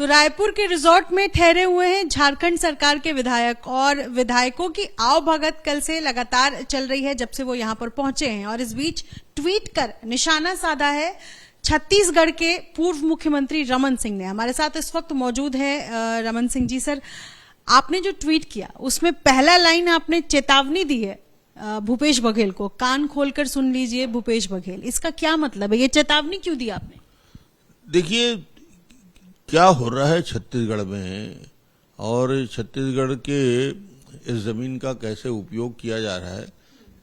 तो रायपुर के रिजॉर्ट में ठहरे हुए हैं झारखंड सरकार के विधायक और विधायकों की आवभगत कल से लगातार चल रही है जब से वो यहां पर पहुंचे हैं। और इस बीच ट्वीट कर निशाना साधा है छत्तीसगढ़ के पूर्व मुख्यमंत्री रमन सिंह ने। हमारे साथ इस वक्त मौजूद है रमन सिंह जी। सर, आपने जो ट्वीट किया उसमें पहला लाइन आपने चेतावनी दी है भूपेश बघेल को, कान खोलकर सुन लीजिए भूपेश बघेल। इसका क्या मतलब है? ये चेतावनी क्यों दी आपने? देखिए क्या हो रहा है छत्तीसगढ़ में और छत्तीसगढ़ के इस जमीन का कैसे उपयोग किया जा रहा है।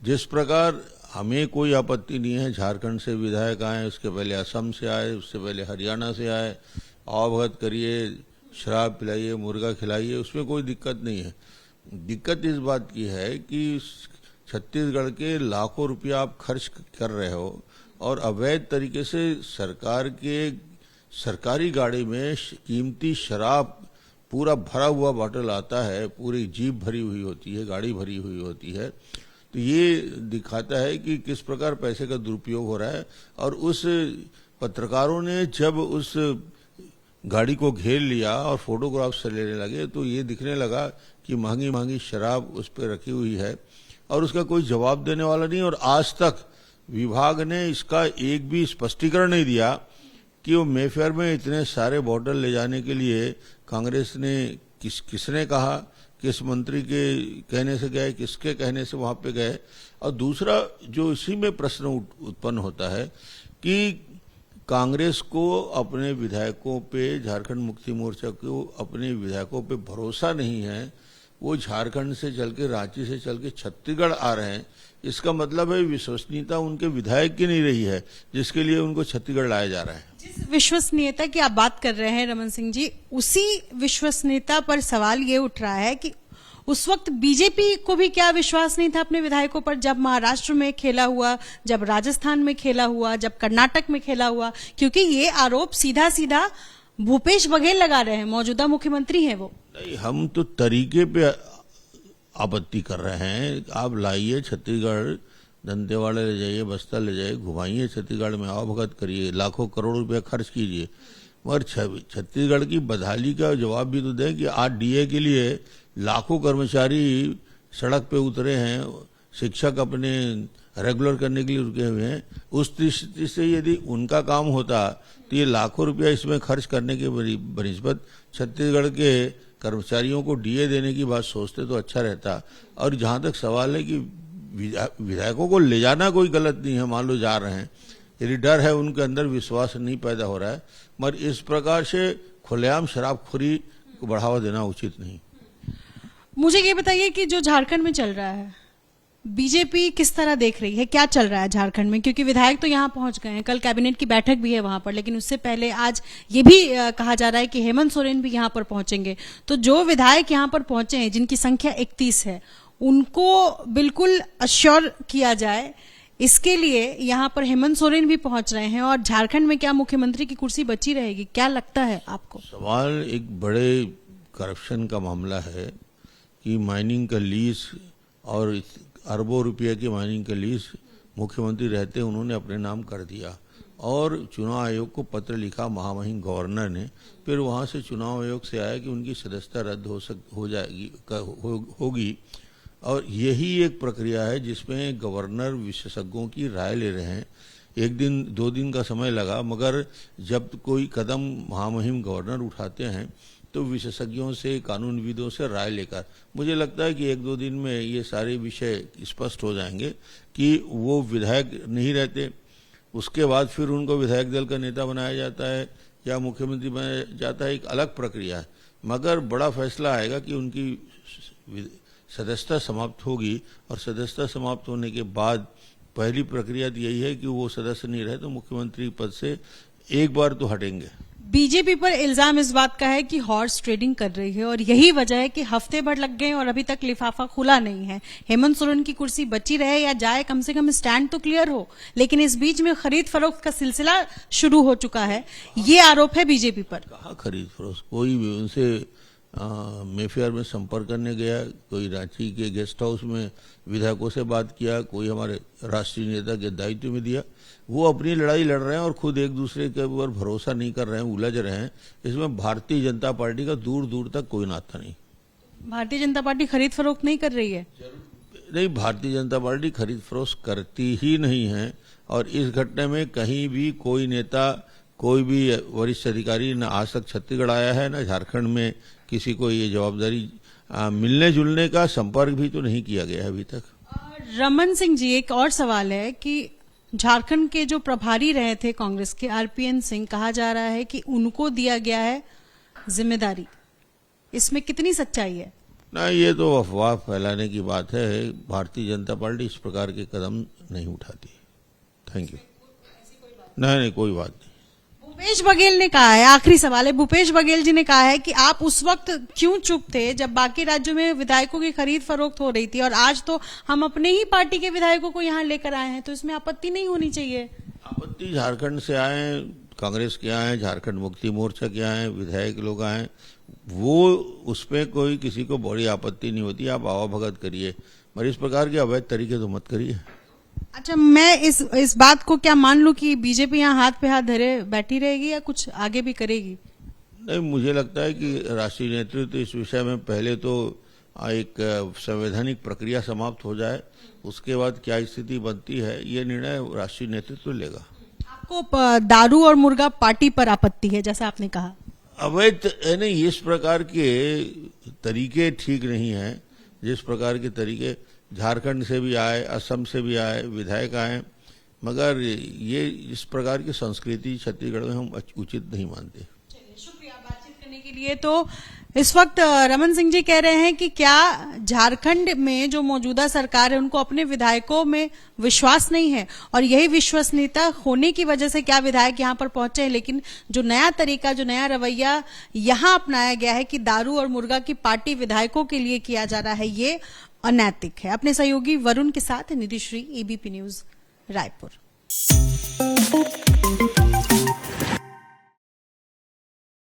जिस प्रकार हमें कोई आपत्ति नहीं है, झारखंड से विधायक आए, उसके पहले असम से आए, उससे पहले हरियाणा से आए, अवगत करिए, शराब पिलाइए, मुर्गा खिलाइए, उसमें कोई दिक्कत नहीं है। दिक्कत इस बात की है कि छत्तीसगढ़ के लाखों रुपया आप खर्च कर रहे हो और अवैध तरीके से सरकार के सरकारी गाड़ी में कीमती शराब पूरा भरा हुआ बॉटल आता है, पूरी जीप भरी हुई होती है, गाड़ी भरी हुई होती है। तो ये दिखाता है कि किस प्रकार पैसे का दुरुपयोग हो रहा है। और उस पत्रकारों ने जब उस गाड़ी को घेर लिया और फोटोग्राफ्स लेने लगे तो ये दिखने लगा कि महंगी महंगी शराब उस पर रखी हुई है और उसका कोई जवाब देने वाला नहीं। और आज तक विभाग ने इसका एक भी स्पष्टीकरण नहीं दिया कि वो मेफेयर में इतने सारे बॉटल ले जाने के लिए कांग्रेस ने किसने कहा, किस मंत्री के कहने से गए, किसके कहने से वहां पे गए। और दूसरा जो इसी में प्रश्न उत्पन्न होता है कि कांग्रेस को अपने विधायकों पे, झारखंड मुक्ति मोर्चा को अपने विधायकों पे भरोसा नहीं है। वो झारखंड से चल के, रांची से चल के छत्तीसगढ़ आ रहे हैं। इसका मतलब है विश्वसनीयता उनके विधायक की नहीं रही है, जिसके लिए उनको छत्तीसगढ़ लाया जा रहा है। जिस विश्वसनीयता की आप बात कर रहे हैं रमन सिंह जी, उसी विश्वसनीयता पर सवाल ये उठ रहा है कि उस वक्त बीजेपी को भी क्या विश्वास नहीं था अपने विधायकों पर, जब महाराष्ट्र में खेला हुआ, जब राजस्थान में खेला हुआ, जब कर्नाटक में खेला हुआ? क्योंकि ये आरोप सीधा सीधा भूपेश बघेल लगा रहे हैं, मौजूदा मुख्यमंत्री हैं वो। नहीं, हम तो तरीके पे आपत्ति कर रहे हैं। आप लाइए छत्तीसगढ़, दंतेवाड़ा ले जाइए, बस्तर ले जाइए, घुमाइए छत्तीसगढ़ में, आवभगत करिए, लाखों करोड़ रुपया खर्च कीजिए, मगर छत्तीसगढ़ की बदहाली का जवाब भी तो दें कि आज डीए के लिए लाखों कर्मचारी सड़क पे उतरे हैं, शिक्षक अपने रेगुलर करने के लिए रुके हुए हैं। उस दृष्टि से यदि उनका काम होता तो ये लाखों रुपया इसमें खर्च करने के बनिस्बत छत्तीसगढ़ के कर्मचारियों को डीए देने की बात सोचते तो अच्छा रहता। और जहां तक सवाल है कि विधायकों को ले जाना कोई गलत नहीं है, मान लो जा रहे हैं, यदि डर है, उनके अंदर विश्वास नहीं पैदा हो रहा है, मगर इस प्रकार से खुलेआम शराबखोरी को बढ़ावा देना उचित नहीं। मुझे ये बताइए कि जो झारखंड में चल रहा है, बीजेपी किस तरह देख रही है, क्या चल रहा है झारखंड में? क्योंकि विधायक तो यहाँ पहुंच गए हैं, कल कैबिनेट की बैठक भी है वहां पर, लेकिन उससे पहले आज ये भी कहा जा रहा है कि हेमंत सोरेन भी यहाँ पर पहुंचेंगे। तो जो विधायक यहाँ पर पहुंचे हैं, जिनकी संख्या 31 है, उनको बिल्कुल अश्योर किया जाए, इसके लिए यहाँ पर हेमंत सोरेन भी पहुंच रहे हैं। और झारखंड में क्या मुख्यमंत्री की कुर्सी बची रहेगी? क्या लगता है आपको? सवाल एक बड़े करप्शन का मामला है कि माइनिंग का लीज और अरबों रुपये की माइनिंग का लीज मुख्यमंत्री रहते उन्होंने अपने नाम कर दिया और चुनाव आयोग को पत्र लिखा महामहिम गवर्नर ने। फिर वहां से चुनाव आयोग से आया कि उनकी सदस्यता रद्द हो जाएगी, होगी। और यही एक प्रक्रिया है जिसमें गवर्नर विशेषज्ञों की राय ले रहे हैं। एक दिन 2 दिन का समय लगा, मगर जब कोई कदम महामहिम गवर्नर उठाते हैं तो विशेषज्ञों से, कानूनविदों से राय लेकर, मुझे लगता है कि 1-2 दिन में ये सारे विषय स्पष्ट हो जाएंगे कि वो विधायक नहीं रहते। उसके बाद फिर उनको विधायक दल का नेता बनाया जाता है या मुख्यमंत्री बनाया जाता है, एक अलग प्रक्रिया है। मगर बड़ा फैसला आएगा कि उनकी सदस्यता समाप्त होगी और सदस्यता समाप्त होने के बाद पहली प्रक्रिया तो यही है कि वो सदस्य नहीं रहे तो मुख्यमंत्री पद से एक बार तो हटेंगे। बीजेपी पर इल्जाम इस बात का है कि हॉर्स ट्रेडिंग कर रही है और यही वजह है कि हफ्ते भर लग गए और अभी तक लिफाफा खुला नहीं है। हेमंत सोरेन की कुर्सी बची रहे या जाए, कम से कम स्टैंड तो क्लियर हो। लेकिन इस बीच में खरीद फरोख्त का सिलसिला शुरू हो चुका है, ये आरोप है बीजेपी पर। कहाँ खरीद फरोख्त? कोई भी उनसे मेफेयर में संपर्क करने गया, कोई रांची के गेस्ट हाउस में विधायकों से बात किया, कोई हमारे राष्ट्रीय नेता के दायित्व में दिया। वो अपनी लड़ाई लड़ रहे हैं और खुद एक दूसरे के ऊपर भरोसा नहीं कर रहे हैं, उलझ रहे हैं। इसमें भारतीय जनता पार्टी का दूर दूर तक कोई नाता नहीं। भारतीय जनता पार्टी खरीद फरोख्त नहीं कर रही है? नहीं, भारतीय जनता पार्टी खरीद फरोख्त करती ही नहीं है। और इस घटना में कहीं भी कोई नेता, कोई भी वरिष्ठ अधिकारी न आज तक छत्तीसगढ़ आया है, न झारखंड में किसी को ये जवाबदारी मिलने जुलने का संपर्क भी तो नहीं किया गया है अभी तक। रमन सिंह जी, एक और सवाल है कि झारखंड के जो प्रभारी रहे थे कांग्रेस के आरपीएन सिंह, कहा जा रहा है कि उनको दिया गया है जिम्मेदारी, इसमें कितनी सच्चाई है? ना, ये तो अफवाह फैलाने की बात है। भारतीय जनता पार्टी इस प्रकार के कदम नहीं उठाती। Thank you. नहीं, कोई बात नहीं। भूपेश बघेल ने कहा है, आखिरी सवाल है, भूपेश बघेल जी ने कहा है कि आप उस वक्त क्यों चुप थे जब बाकी राज्यों में विधायकों की खरीद फरोख्त हो रही थी, और आज तो हम अपने ही पार्टी के विधायकों को यहाँ लेकर आए हैं, तो इसमें आपत्ति नहीं होनी चाहिए? आपत्ति झारखंड से आए, कांग्रेस के आए, झारखंड मुक्ति मोर्चा के आए, विधायक लोग आए, वो उसमें कोई किसी को बड़ी आपत्ति नहीं होती। आप आवाभगत करिए, मगर इस प्रकार के अवैध तरीके तो मत करिए। अच्छा, मैं इस बात को क्या मान लूं कि बीजेपी यहाँ हाथ पे हाथ धरे बैठी रहेगी या कुछ आगे भी करेगी? नहीं, मुझे लगता है कि राष्ट्रीय नेतृत्व इस विषय में पहले तो एक संवैधानिक प्रक्रिया समाप्त हो जाए, उसके बाद क्या स्थिति बनती है ये निर्णय राष्ट्रीय नेतृत्व लेगा। आपको दारू और मुर्गा पार्टी पर आपत्ति है, जैसा आपने कहा? अवैध नहीं, इस प्रकार के तरीके ठीक नहीं है। जिस प्रकार के तरीके झारखंड से भी आए, असम से भी आए, विधायक आए, मगर ये इस प्रकार की संस्कृति छत्तीसगढ़ में हम उचित नहीं मानते। शुक्रिया बातचीत करने के लिए। तो इस वक्त रमन सिंह जी कह रहे हैं कि क्या झारखंड में जो मौजूदा सरकार है उनको अपने विधायकों में विश्वास नहीं है, और यही विश्वसनीयता होने की वजह से क्या विधायक यहाँ पर पहुंचे हैं। लेकिन जो नया तरीका, जो नया रवैया यहाँ अपनाया गया है कि दारू और मुर्गा की पार्टी विधायकों के लिए किया जा रहा है, ये अनैतिक है। अपने सहयोगी वरुण के साथ निधिश्री, एबीपी न्यूज, रायपुर।